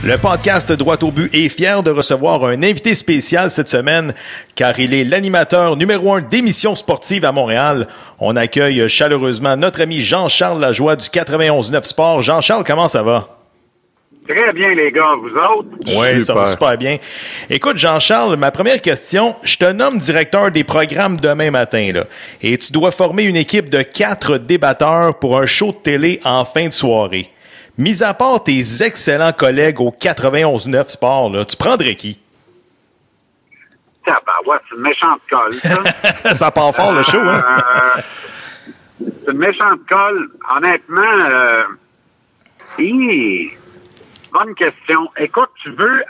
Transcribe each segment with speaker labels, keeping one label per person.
Speaker 1: Le podcast Droit au but est fier de recevoir un invité spécial cette semaine, car il est l'animateur numéro 1 d'émissions sportives à Montréal. On accueille chaleureusement notre ami Jean-Charles Lajoie du 91.9 Sport. Jean-Charles, comment ça va?
Speaker 2: Très bien, les gars. Vous autres?
Speaker 1: Oui, ça va super bien. Écoute, Jean-Charles, ma première question, je te nomme directeur des programmes demain matin, là, et tu dois former une équipe de 4 débatteurs pour un show de télé en fin de soirée. Mis à part tes excellents collègues au 91.9 Sport, là, tu prendrais qui?
Speaker 2: Ouais, c'est une méchante colle, ça.
Speaker 1: Ça part fort, le show, hein?
Speaker 2: C'est une méchante colle. Honnêtement, bonne question. Écoute,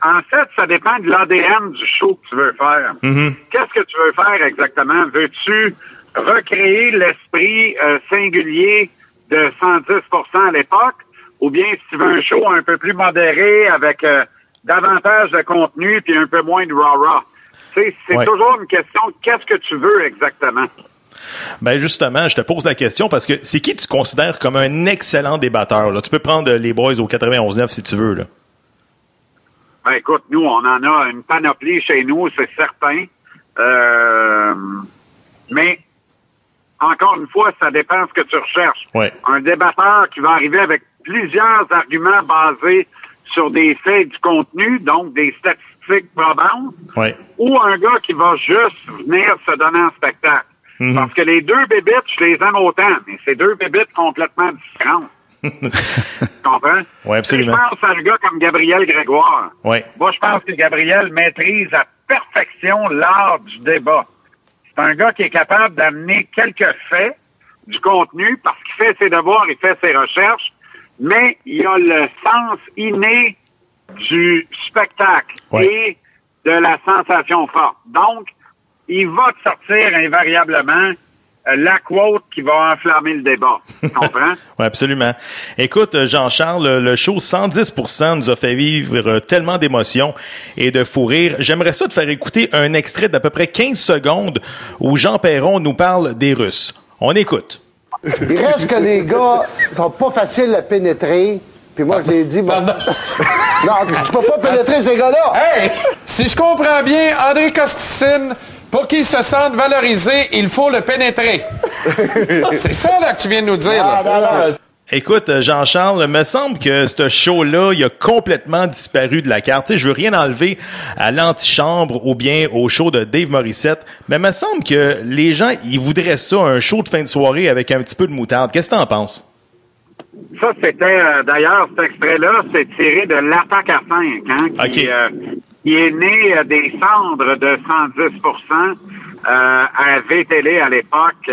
Speaker 2: en fait, ça dépend de l'ADN du show que tu veux faire.
Speaker 1: Mm-hmm.
Speaker 2: Qu'est-ce que tu veux faire exactement? Veux-tu recréer l'esprit singulier de 110% à l'époque? Ou bien si tu veux un show un peu plus modéré avec davantage de contenu puis un peu moins de rah-rah? C'est toujours une question de qu'est-ce que tu veux exactement?
Speaker 1: Ben justement, je te pose la question parce que c'est qui tu considères comme un excellent débatteur? Là? Tu peux prendre les boys au 91.9 si tu veux. Là.
Speaker 2: Ben écoute, nous, on en a une panoplie chez nous, c'est certain. Mais encore une fois, ça dépend ce que tu recherches.
Speaker 1: Ouais.
Speaker 2: Un débatteur qui va arriver avec plusieurs arguments basés sur des faits du contenu, donc des statistiques probantes,
Speaker 1: ouais.
Speaker 2: Ou un gars qui va juste venir se donner en spectacle.
Speaker 1: Mm-hmm.
Speaker 2: Parce que les deux bébites, je les aime autant, mais c'est deux bébites complètement différentes. Tu comprends?
Speaker 1: Oui, absolument.
Speaker 2: Je pense à un gars comme Gabriel Grégoire.
Speaker 1: Ouais.
Speaker 2: Moi, je pense que Gabriel maîtrise à perfection l'art du débat. C'est un gars qui est capable d'amener quelques faits, du contenu, parce qu'il fait ses devoirs, il fait ses recherches, mais il a le sens inné du spectacle et de la sensation forte. Donc, il va te sortir invariablement la quote qui va enflammer le débat. Tu comprends?
Speaker 1: Oui, absolument. Écoute, Jean-Charles, le show 110% nous a fait vivre tellement d'émotions et de fou rire. J'aimerais ça te faire écouter un extrait d'à peu près 15 secondes où Jean Perron nous parle des Russes. On écoute.
Speaker 3: Il reste que les gars sont pas faciles à pénétrer. Puis moi, je l'ai dit... Bon... non, tu peux pas pénétrer ces gars-là.
Speaker 4: Hey! Si je comprends bien, André Costicine, pour qu'il se sente valorisé, il faut le pénétrer. C'est ça là que tu viens de nous dire. Là.
Speaker 1: Écoute, Jean-Charles, me semble que ce show-là, il a complètement disparu de la carte. Tu sais, je veux rien enlever à l'antichambre ou bien au show de Dave Morissette, mais me semble que les gens, ils voudraient ça, un show de fin de soirée avec un petit peu de moutarde. Qu'est-ce que t'en penses?
Speaker 2: Ça, c'était, d'ailleurs, cet extrait-là, c'est tiré de l'Attaque à 5, hein, qui est né des cendres de 110%, à VTL à l'époque,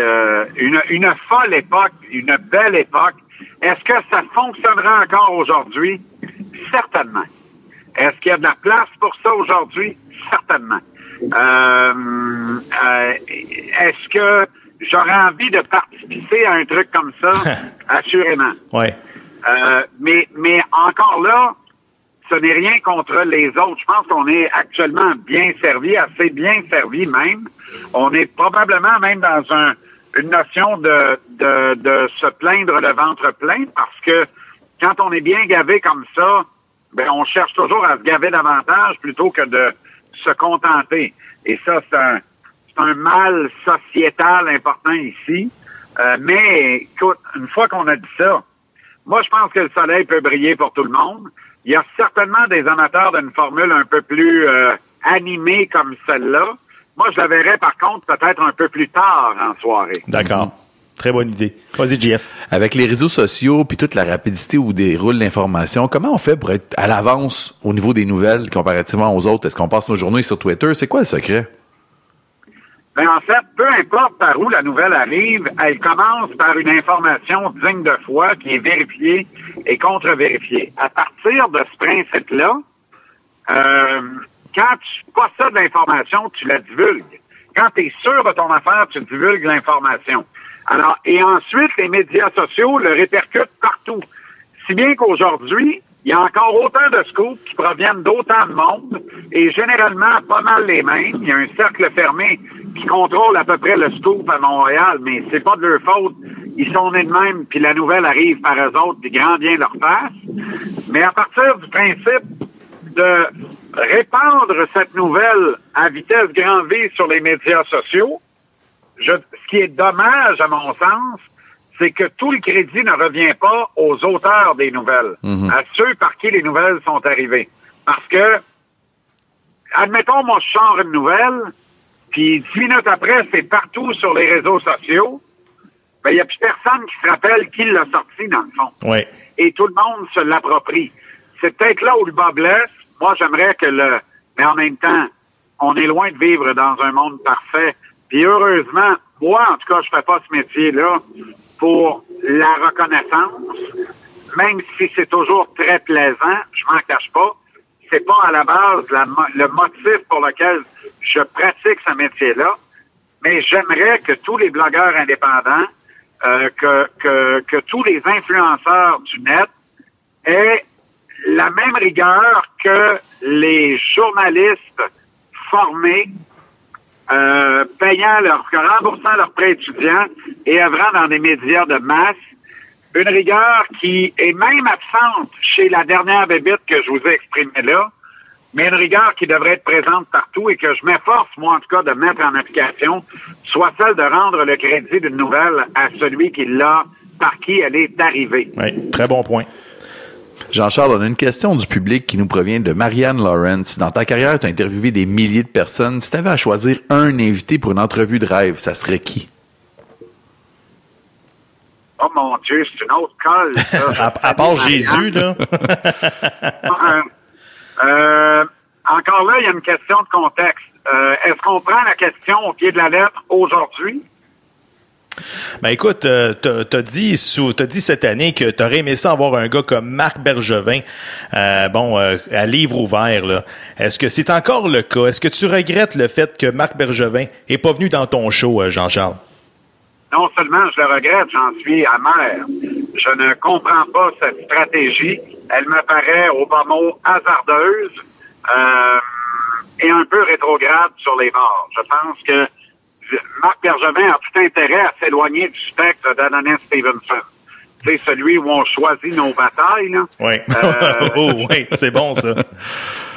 Speaker 2: une folle époque, une belle époque. Est-ce que ça fonctionnera encore aujourd'hui? Certainement. Est-ce qu'il y a de la place pour ça aujourd'hui? Certainement. Est-ce que j'aurais envie de participer à un truc comme ça? Assurément.
Speaker 1: Ouais.
Speaker 2: Mais encore là, ce n'est rien contre les autres. Je pense qu'on est actuellement bien servi, assez bien servi même. On est probablement même dans une notion de se plaindre le ventre plein parce que quand on est bien gavé comme ça, ben on cherche toujours à se gaver davantage plutôt que de se contenter. Et ça, c'est un mal sociétal important ici. Mais écoute, une fois qu'on a dit ça, moi je pense que le soleil peut briller pour tout le monde. Il y a certainement des amateurs d'une formule un peu plus animée comme celle-là. Moi, je la verrais, par contre, peut-être un peu plus tard en soirée.
Speaker 1: D'accord. Très bonne idée. Vas-y, JF.
Speaker 5: Avec les réseaux sociaux puis toute la rapidité où déroule l'information, comment on fait pour être à l'avance au niveau des nouvelles comparativement aux autres? Est-ce qu'on passe nos journées sur Twitter? C'est quoi le secret?
Speaker 2: Ben, en fait, peu importe par où la nouvelle arrive, elle commence par une information digne de foi qui est vérifiée et contre-vérifiée. À partir de ce principe-là, quand tu possèdes l'information, tu la divulgues. Quand tu es sûr de ton affaire, tu divulgues l'information. Alors, et ensuite, les médias sociaux le répercutent partout. Si bien qu'aujourd'hui, il y a encore autant de scoops qui proviennent d'autant de monde et généralement pas mal les mêmes. Il y a un cercle fermé qui contrôle à peu près le scoop à Montréal, mais c'est pas de leur faute. Ils sont nés de même, puis la nouvelle arrive par eux autres, puis grand bien leur face. Mais à partir du principe de répandre cette nouvelle à vitesse grand V sur les médias sociaux. Ce qui est dommage, à mon sens, c'est que tout le crédit ne revient pas aux auteurs des nouvelles, à ceux par qui les nouvelles sont arrivées. Parce que, admettons, moi, je sors une nouvelle, puis 10 minutes après, c'est partout sur les réseaux sociaux, ben, il n'y a plus personne qui se rappelle qui l'a sorti, dans le fond.
Speaker 1: Oui.
Speaker 2: Et tout le monde se l'approprie. C'est peut-être là où le bas blesse. Moi, j'aimerais que mais en même temps, on est loin de vivre dans un monde parfait. Puis heureusement, moi, en tout cas, je fais pas ce métier-là pour la reconnaissance, même si c'est toujours très plaisant, je m'en cache pas. C'est pas à la base le motif pour lequel je pratique ce métier-là, mais j'aimerais que tous les blogueurs indépendants, que tous les influenceurs du net aient la même rigueur que les journalistes formés, remboursant leurs prêts étudiants et œuvrant dans des médias de masse. Une rigueur qui est même absente chez la dernière bébite que je vous ai exprimée là, mais une rigueur qui devrait être présente partout et que je m'efforce, moi en tout cas, de mettre en application, soit celle de rendre le crédit d'une nouvelle à celui qui l'a, par qui elle est arrivée.
Speaker 1: Oui, très bon point.
Speaker 5: Jean-Charles, on a une question du public qui nous provient de Marianne Lawrence. Dans ta carrière, tu as interviewé des milliers de personnes. Si tu avais à choisir un invité pour une entrevue de rêve, ça serait qui?
Speaker 2: Oh mon Dieu, c'est une autre colle.
Speaker 1: à part Jésus, là.
Speaker 2: Encore là, il y a une question de contexte. Est-ce qu'on prend la question au pied de la lettre aujourd'hui?
Speaker 1: Ben écoute, t'as dit cette année que t'aurais aimé ça avoir un gars comme Marc Bergevin, à livre ouvert, là. Est-ce que c'est encore le cas? Est-ce que tu regrettes le fait que Marc Bergevin est pas venu dans ton show, Jean-Charles?
Speaker 2: Non seulement je le regrette, j'en suis amer. Je ne comprends pas cette stratégie. Elle me paraît, au bas mot, hasardeuse et un peu rétrograde sur les bords. Je pense que Marc Bergevin a tout intérêt à s'éloigner du spectre d'Adonis Stevenson. C'est celui où on choisit nos batailles, là.
Speaker 1: Oui. Oui, c'est bon, ça.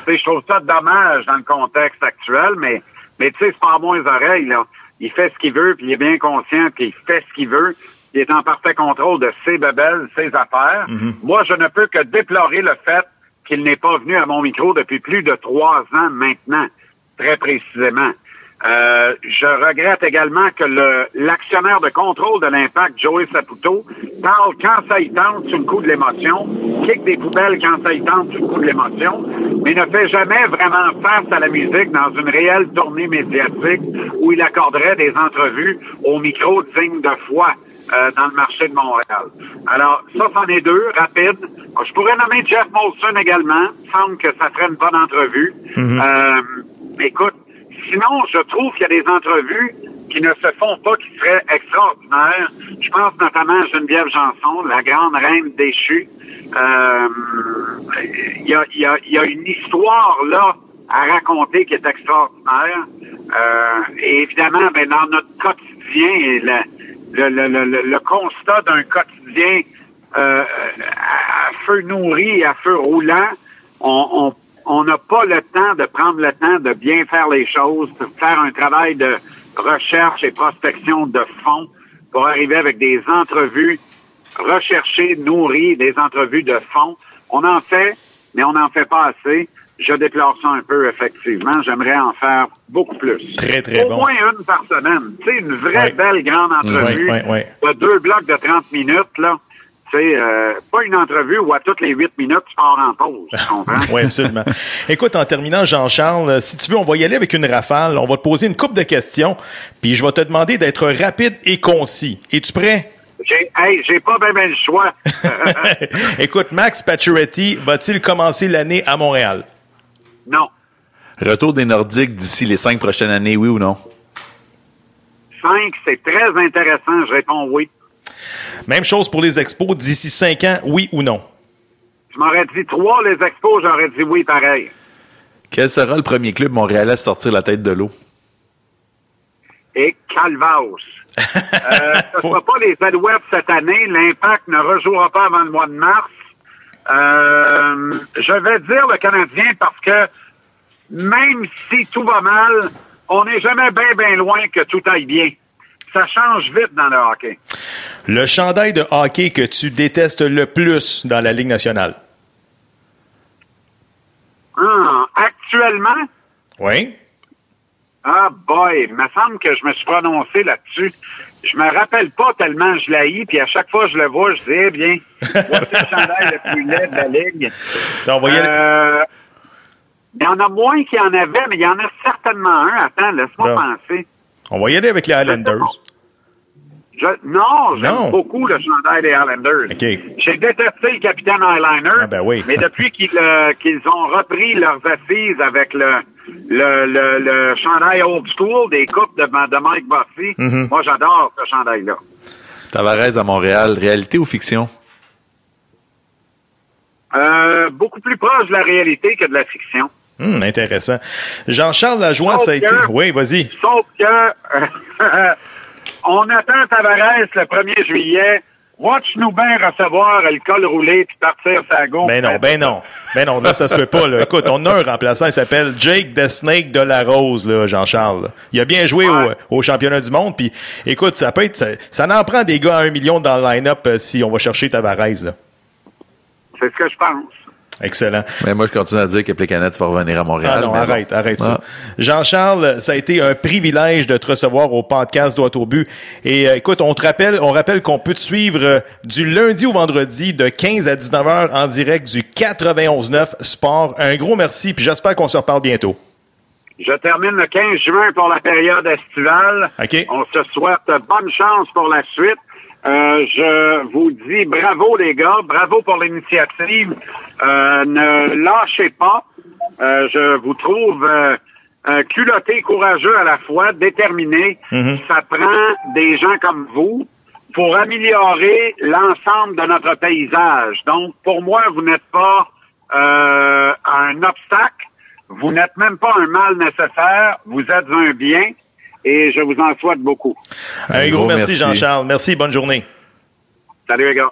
Speaker 2: Je trouve ça dommage dans le contexte actuel, mais tu sais, c'est pas à moi les oreilles, là. Il fait ce qu'il veut, puis il est bien conscient qu'il fait ce qu'il veut. Il est en parfait contrôle de ses bebelles, ses affaires. Mm-hmm. Moi, je ne peux que déplorer le fait qu'il n'est pas venu à mon micro depuis plus de 3 ans maintenant, très précisément. Je regrette également que l'actionnaire de contrôle de l'Impact, Joey Saputo, parle quand ça y tente sous le coup de l'émotion, kick des poubelles quand ça y tente sous le coup de l'émotion, mais ne fait jamais vraiment face à la musique dans une réelle tournée médiatique où il accorderait des entrevues au micro dignes de foi dans le marché de Montréal. Alors, ça, c'en est 2, rapide. Je pourrais nommer Jeff Molson également. Il semble que ça ferait une bonne entrevue. Mm-hmm. Écoute, sinon, je trouve qu'il y a des entrevues qui ne se font pas, qui seraient extraordinaires. Je pense notamment à Geneviève Janson, la grande reine déchue. Il y a une histoire là à raconter qui est extraordinaire. Et évidemment, ben, dans notre quotidien, le constat d'un quotidien à feu nourri et à feu roulant, on n'a pas le temps de prendre le temps de bien faire les choses, de faire un travail de recherche et prospection de fond pour arriver avec des entrevues recherchées, nourries, des entrevues de fond. On en fait, mais on n'en fait pas assez. Je déplore ça un peu, effectivement. J'aimerais en faire beaucoup plus.
Speaker 1: Très, très bon.
Speaker 2: Au moins une par semaine. Tu sais, une vraie belle grande entrevue de 2 blocs de 30 minutes, là. C'est pas une entrevue où à toutes les 8 minutes, tu pars en pause. Tu comprends?
Speaker 1: Oui, absolument. Écoute, en terminant, Jean-Charles, si tu veux, on va y aller avec une rafale. On va te poser une couple de questions, puis je vais te demander d'être rapide et concis. Es-tu prêt?
Speaker 2: J'ai pas bien le choix.
Speaker 1: Écoute, Max Pacioretty va-t-il commencer l'année à Montréal?
Speaker 2: Non.
Speaker 5: Retour des Nordiques d'ici les 5 prochaines années, oui ou non?
Speaker 2: 5, c'est très intéressant. Je réponds oui.
Speaker 1: Même chose pour les expos d'ici 5 ans, oui ou non?
Speaker 2: Tu m'aurais dit 3, les expos, j'aurais dit oui pareil.
Speaker 5: Quel sera le premier club montréalais à sortir la tête de l'eau?
Speaker 2: Et Calvados. Ce ne sera pas les Alouettes cette année. L'Impact ne rejouera pas avant le mois de mars. Je vais dire le Canadien parce que même si tout va mal, on n'est jamais bien loin que tout aille bien. Ça change vite dans le hockey.
Speaker 1: Le chandail de hockey que tu détestes le plus dans la Ligue nationale?
Speaker 2: Actuellement?
Speaker 1: Oui.
Speaker 2: Ah boy, il me semble que je me suis prononcé là-dessus. Je me rappelle pas tellement je l'haïs, puis à chaque fois que je le vois, je dis, eh bien, voici le chandail le plus laid de la Ligue. Il y en a moins qu'il y en avait, mais il y en a certainement un. Attends, laisse-moi penser.
Speaker 1: On va y aller avec les Islanders.
Speaker 2: J'aime beaucoup le chandail des Islanders.
Speaker 1: Okay.
Speaker 2: J'ai détesté le capitaine Highliner,
Speaker 1: oui.
Speaker 2: mais depuis qu'ils ont repris leurs assises avec le chandail old school des coupes de Mike Bossy, moi j'adore ce chandail-là.
Speaker 5: Tavares à Montréal, réalité ou fiction?
Speaker 2: Beaucoup plus proche de la réalité que de la fiction.
Speaker 1: Intéressant. Jean-Charles Lajoie, ça a été... Oui, vas-y.
Speaker 2: Sauf que on attend Tavares le 1er juillet. Watch-nous bien recevoir le col roulé puis partir sa gauche.
Speaker 1: Ben non, là, ça se peut pas, là. Écoute, on a un remplaçant, il s'appelle Jake the Snake de la Rose, là, Jean-Charles. Il a bien joué au championnat du monde, puis écoute, ça peut être... Ça en prend des gars à 1 million dans le line-up si on va chercher Tavares, là.
Speaker 2: C'est ce que je pense.
Speaker 5: Excellent. Mais moi, je continue à dire que Plekanec va revenir à Montréal.
Speaker 1: Ah non, arrête ça. Jean-Charles, ça a été un privilège de te recevoir au podcast Droit au but. Et écoute, on rappelle qu'on peut te suivre du lundi au vendredi de 15 à 19h en direct du 91.9 Sport. Un gros merci, puis j'espère qu'on se reparle bientôt.
Speaker 2: Je termine le 15 juin pour la période estivale.
Speaker 1: OK.
Speaker 2: On se souhaite bonne chance pour la suite. Je vous dis bravo les gars, bravo pour l'initiative. Ne lâchez pas. Je vous trouve culottés, courageux à la fois, déterminés. Ça prend des gens comme vous pour améliorer l'ensemble de notre paysage. Donc, pour moi, vous n'êtes pas un obstacle. Vous n'êtes même pas un mal nécessaire. Vous êtes un bien. Et je vous en souhaite beaucoup.
Speaker 1: Un gros merci, Jean-Charles. Merci, bonne journée.
Speaker 2: Salut les gars.